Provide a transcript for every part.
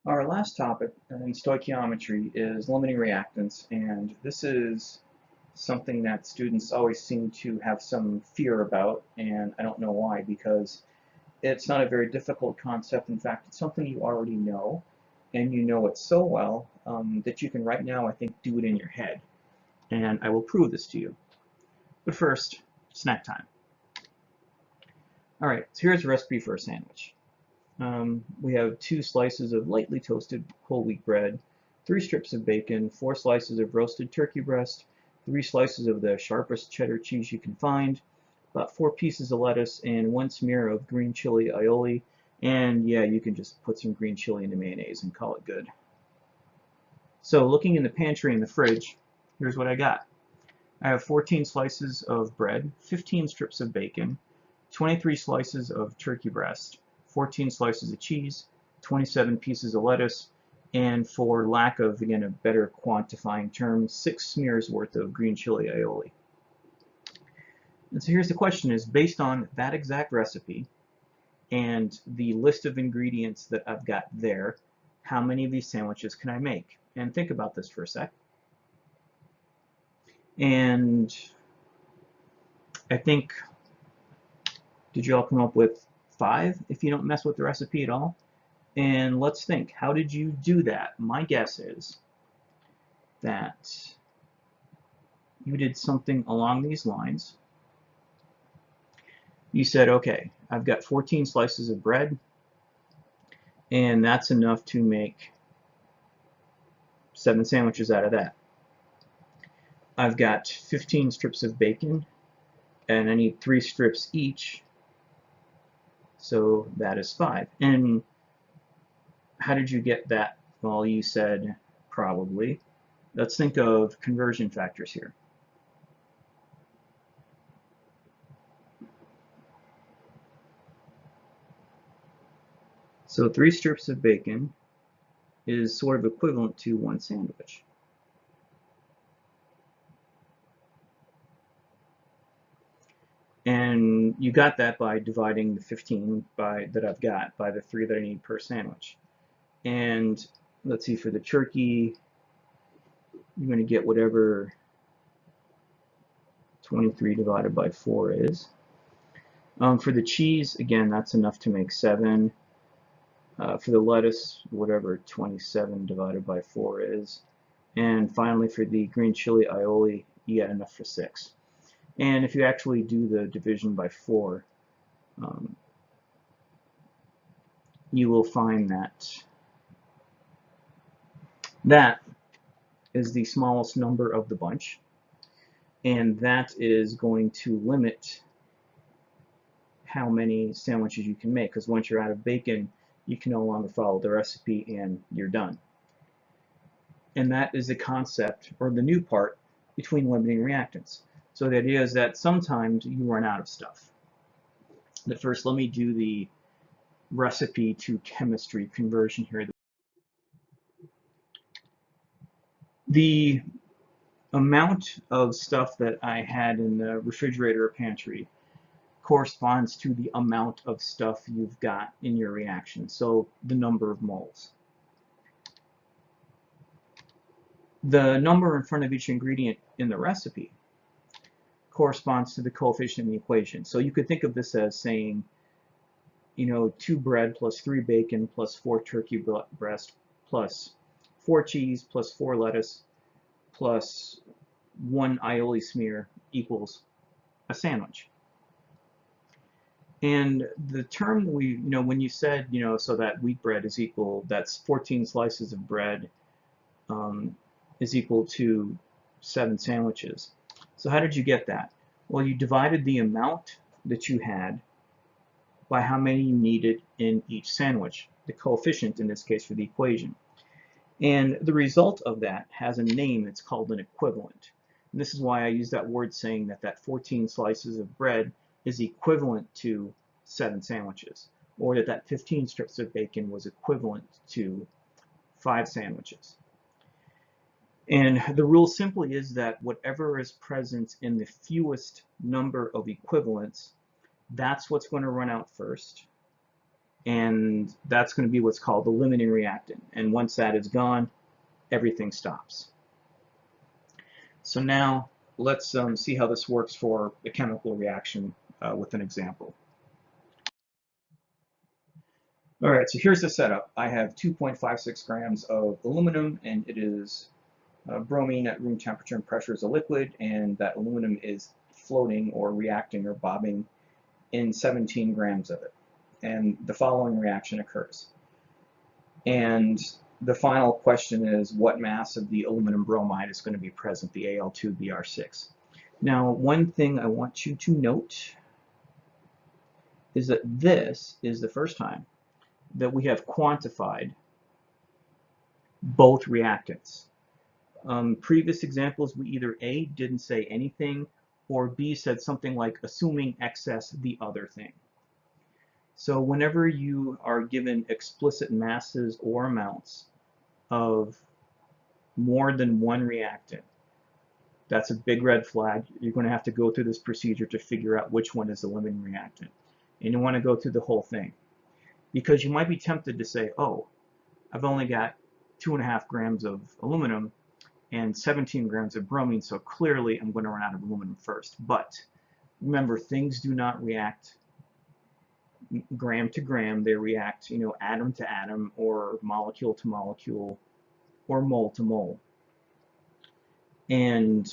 Our last topic in stoichiometry is limiting reactants, and this is something that students always seem to have some fear about, and I don't know why, because it's not a very difficult concept. In fact, it's something you already know, and you know it so well that you can right now, I think, do it in your head. And I will prove this to you. But first, snack time. All right, so here's a recipe for a sandwich. We have 2 slices of lightly toasted whole wheat bread, 3 strips of bacon, 4 slices of roasted turkey breast, 3 slices of the sharpest cheddar cheese you can find, about 4 pieces of lettuce, and 1 smear of green chili aioli. And yeah, you can just put some green chili in the mayonnaise and call it good. So looking in the pantry and the fridge, here's what I got. I have 14 slices of bread, 15 strips of bacon, 23 slices of turkey breast, 14 slices of cheese, 27 pieces of lettuce, and for lack of, again, a better quantifying term, 6 smears worth of green chili aioli. And so here's the question is, based on that exact recipe and the list of ingredients that I've got there, how many of these sandwiches can I make? And think about this for a sec. And I think, did you all come up with 5 if you don't mess with the recipe at all? And let's think, how did you do that? My guess is that you did something along these lines. You said, okay, I've got 14 slices of bread, and that's enough to make 7 sandwiches out of that. I've got 15 strips of bacon, and I need 3 strips each, so that is 5. And how did you get that? Well, you said probably. Let's think of conversion factors here. So 3 strips of bacon is sort of equivalent to 1 sandwich. And you got that by dividing the 15 that I've got by the 3 that I need per sandwich. And let's see, for the turkey, you're going to get whatever 23 divided by 4 is. For the cheese, again, that's enough to make 7. For the lettuce, whatever 27 divided by 4 is. And finally, for the green chili aioli, you get enough for 6. And if you actually do the division by 4, you will find that that is the smallest number of the bunch, and that is going to limit how many sandwiches you can make, because once you're out of bacon, you can no longer follow the recipe and you're done. And that is the concept, or the new part, between limiting reactants. So the idea is that sometimes you run out of stuff. But first, let me do the recipe to chemistry conversion here. The amount of stuff that I had in the refrigerator or pantry corresponds to the amount of stuff you've got in your reaction, so the number of moles. The number in front of each ingredient in the recipe corresponds to the coefficient in the equation. So you could think of this as saying, 2 bread plus 3 bacon plus 4 turkey breast plus 4 cheese plus 4 lettuce plus 1 aioli smear equals a sandwich. And the term when you said, so that wheat bread is equal, that's 14 slices of bread is equal to 7 sandwiches. So how did you get that? Well, you divided the amount that you had by how many you needed in each sandwich, the coefficient in this case for the equation. And the result of that has a name. It's called an equivalent. And this is why I use that word saying that 14 slices of bread is equivalent to 7 sandwiches, or that 15 strips of bacon was equivalent to 5 sandwiches. And the rule simply is that whatever is present in the fewest number of equivalents, that's what's going to run out first, and that's going to be what's called the limiting reactant. And once that is gone, everything stops. So now let's see how this works for a chemical reaction with an example. All right, so here's the setup. I have 2.56 grams of aluminum, and it is bromine at room temperature and pressure as a liquid, and that aluminum is floating or reacting or bobbing in 17 grams of it. And the following reaction occurs. And the final question is, what mass of the aluminum bromide is going to be present, the Al2Br6? Now, one thing I want you to note is that this is the first time that we have quantified both reactants. Previous examples, we either A, didn't say anything, or B, said something like assuming excess the other thing. So whenever you are given explicit masses or amounts of more than one reactant, that's a big red flag. You're going to have to go through this procedure to figure out which one is the limiting reactant. And you want to go through the whole thing. Because you might be tempted to say, oh, I've only got 2.5 grams of aluminum and 17 grams of bromine, so clearly I'm going to run out of aluminum first. But remember, things do not react gram to gram. They react, atom to atom, or molecule to molecule, or mole to mole. And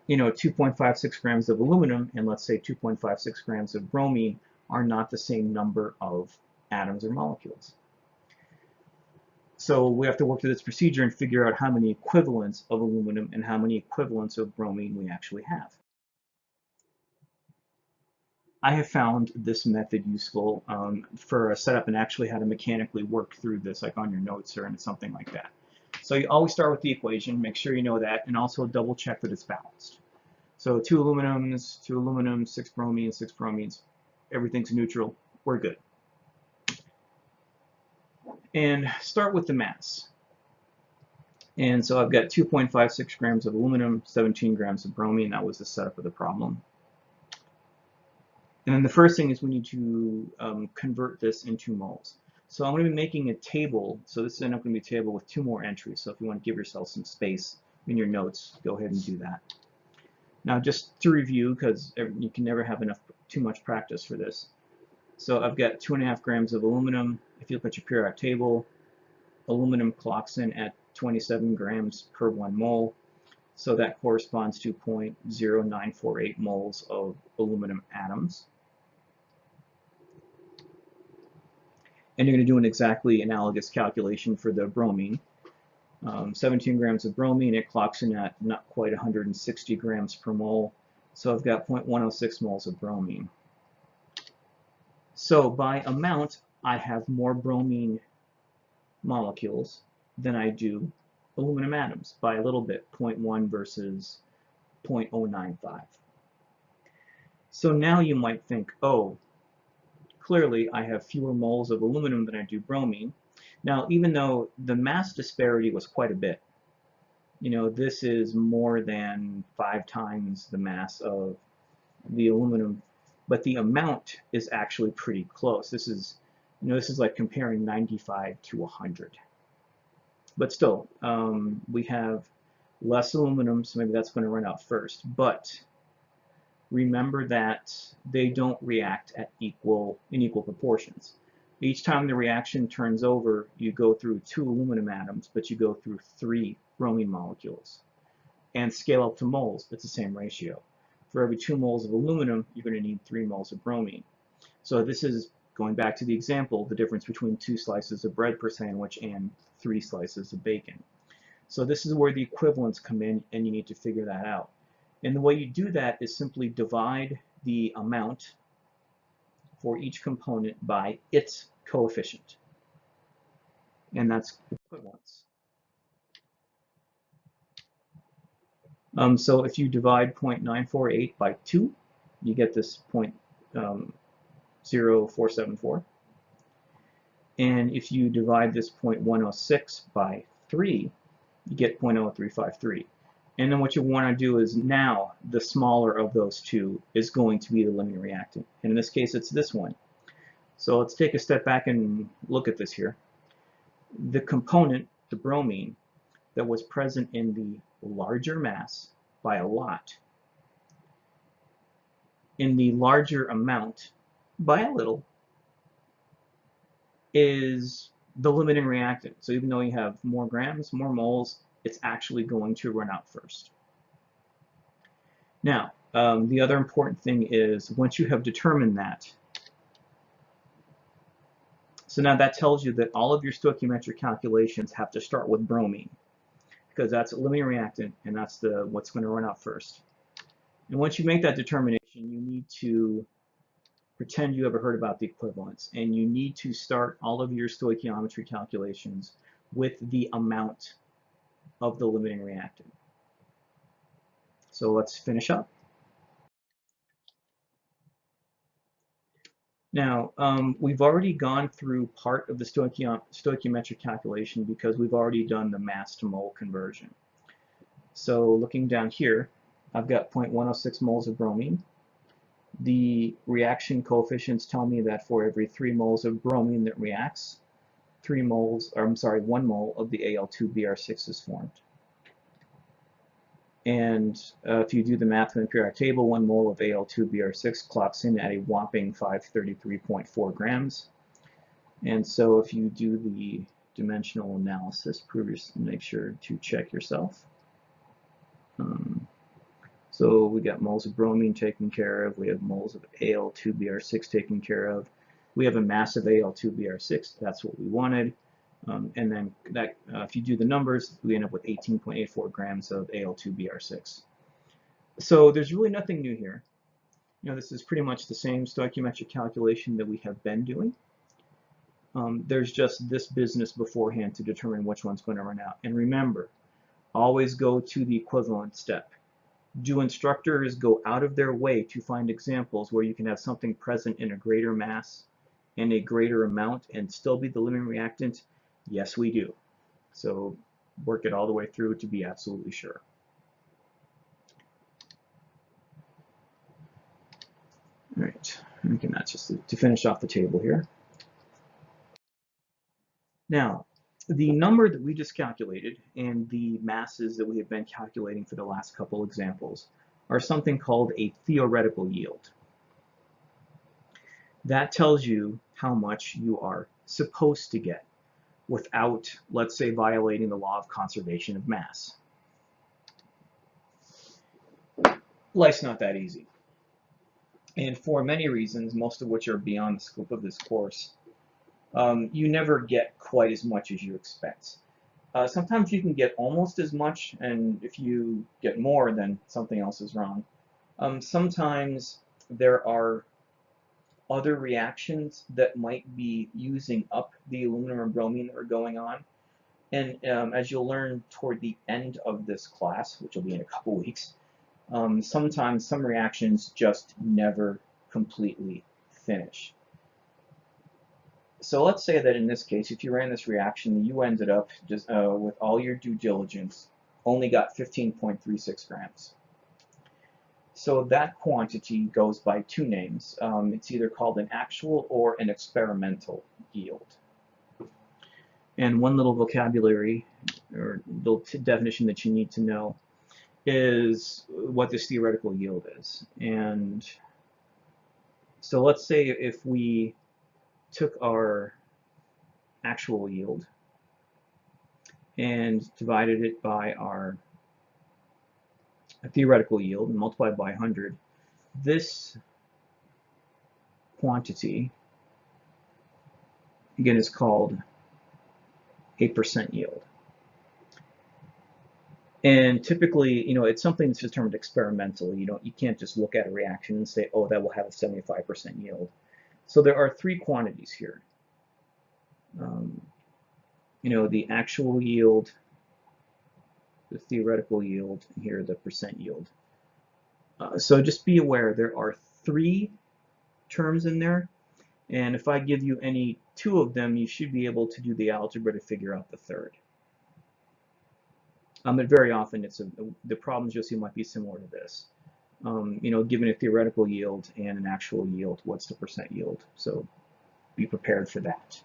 2.56 grams of aluminum and let's say 2.56 grams of bromine are not the same number of atoms or molecules. So we have to work through this procedure and figure out how many equivalents of aluminum and how many equivalents of bromine we actually have. I have found this method useful for a setup and actually how to mechanically work through this, like on your notes or something like that. So you always start with the equation, make sure you know that, and also double check that it's balanced. So 2 aluminums, 2 aluminum, 6 bromines, 6 bromines, everything's neutral, we're good. And start with the mass. And so I've got 2.56 grams of aluminum, 17 grams of bromine. That was the setup of the problem. And then the first thing is we need to convert this into moles. So I'm going to be making a table. So this is not going to be a table with 2 more entries. So if you want to give yourself some space in your notes, go ahead and do that. Now just to review, because you can never have too much practice for this. So I've got 2.5 grams of aluminum. If you look at your periodic table, aluminum clocks in at 27 grams per 1 mole. So that corresponds to 0.0948 moles of aluminum atoms. And you're going to do an exactly analogous calculation for the bromine. 17 grams of bromine, it clocks in at not quite 160 grams per mole. So I've got 0.106 moles of bromine. So by amount, I have more bromine molecules than I do aluminum atoms by a little bit, 0.1 versus 0.095. So now you might think, oh, clearly I have fewer moles of aluminum than I do bromine. Now, even though the mass disparity was quite a bit, this is more than 5 times the mass of the aluminum, but the amount is actually pretty close. This is like comparing 95 to 100. But still, we have less aluminum, so maybe that's going to run out first. But remember that they don't react in equal proportions. Each time the reaction turns over, you go through 2 aluminum atoms, but you go through 3 bromine molecules. And scale up to moles, it's the same ratio. For every 2 moles of aluminum, you're going to need 3 moles of bromine. So this is, going back to the example, the difference between 2 slices of bread per sandwich and 3 slices of bacon. So this is where the equivalents come in, and you need to figure that out. And the way you do that is simply divide the amount for each component by its coefficient. And that's equivalence. So if you divide 0.948 by 2, you get this 0.0474. And if you divide this 0.106 by 3, you get 0.0353. And then what you want to do is now the smaller of those two is going to be the limiting reactant. And in this case, it's this one. So let's take a step back and look at this here. The component, the bromine, that was present in the larger mass by a lot, in the larger amount by a little, is the limiting reactant. So even though you have more grams, more moles, it's actually going to run out first. Now, the other important thing is once you have determined that, so now that tells you that all of your stoichiometric calculations have to start with bromine, because that's a limiting reactant and that's what's going to run out first. And once you make that determination, you need to pretend you ever heard about the equivalence, and you need to start all of your stoichiometry calculations with the amount of the limiting reactant. So let's finish up. Now, we've already gone through part of the stoichiometric calculation because we've already done the mass to mole conversion. So looking down here, I've got 0.106 moles of bromine. The reaction coefficients tell me that for every 3 moles of bromine that reacts, 1 mole of the Al2Br6 is formed. And if you do the math in the periodic table, 1 mole of Al2Br6 clocks in at a whopping 533.4 grams. And so if you do the dimensional analysis, make sure to check yourself. So we got moles of bromine taken care of, we have moles of Al2Br6 taken care of, we have a mass of Al2Br6, that's what we wanted, and then that, if you do the numbers, we end up with 18.84 grams of Al2Br6. So there's really nothing new here. You know, this is pretty much the same stoichiometric calculation that we have been doing. There's just this business beforehand to determine which one's going to run out. And remember, always go to the equivalent step. Do instructors go out of their way to find examples where you can have something present in a greater mass and a greater amount and still be the limiting reactant? Yes, we do. So work it all the way through to be absolutely sure. All right, again, that's just to finish off the table here. Now, the number that we just calculated and the masses that we have been calculating for the last couple examples are something called a theoretical yield. That tells you how much you are supposed to get without, let's say, violating the law of conservation of mass. Life's not that easy. And for many reasons, most of which are beyond the scope of this course, you never get quite as much as you expect. Sometimes you can get almost as much, and if you get more, then something else is wrong. Sometimes there are other reactions that might be using up the aluminum and bromine that are going on. And as you'll learn toward the end of this class, which will be in a couple weeks, sometimes some reactions just never completely finish. So let's say that in this case, if you ran this reaction, you ended up just with all your due diligence, only got 15.36 grams. So that quantity goes by two names. It's either called an actual or an experimental yield. And one little vocabulary or little definition that you need to know is what this theoretical yield is. And so let's say if we took our actual yield and divided it by our theoretical yield and multiplied by 100, this quantity, again, is called a percent yield. And typically, you know, it's something that's determined experimentally. You can't just look at a reaction and say, oh, that will have a 75% yield. So there are three quantities here. You know, the actual yield, the theoretical yield, and here the percent yield. So just be aware there are three terms in there, and if I give you any two of them, you should be able to do the algebra to figure out the third. But very often the problems you'll see might be similar to this. You know, given a theoretical yield and an actual yield, what's the percent yield? So be prepared for that.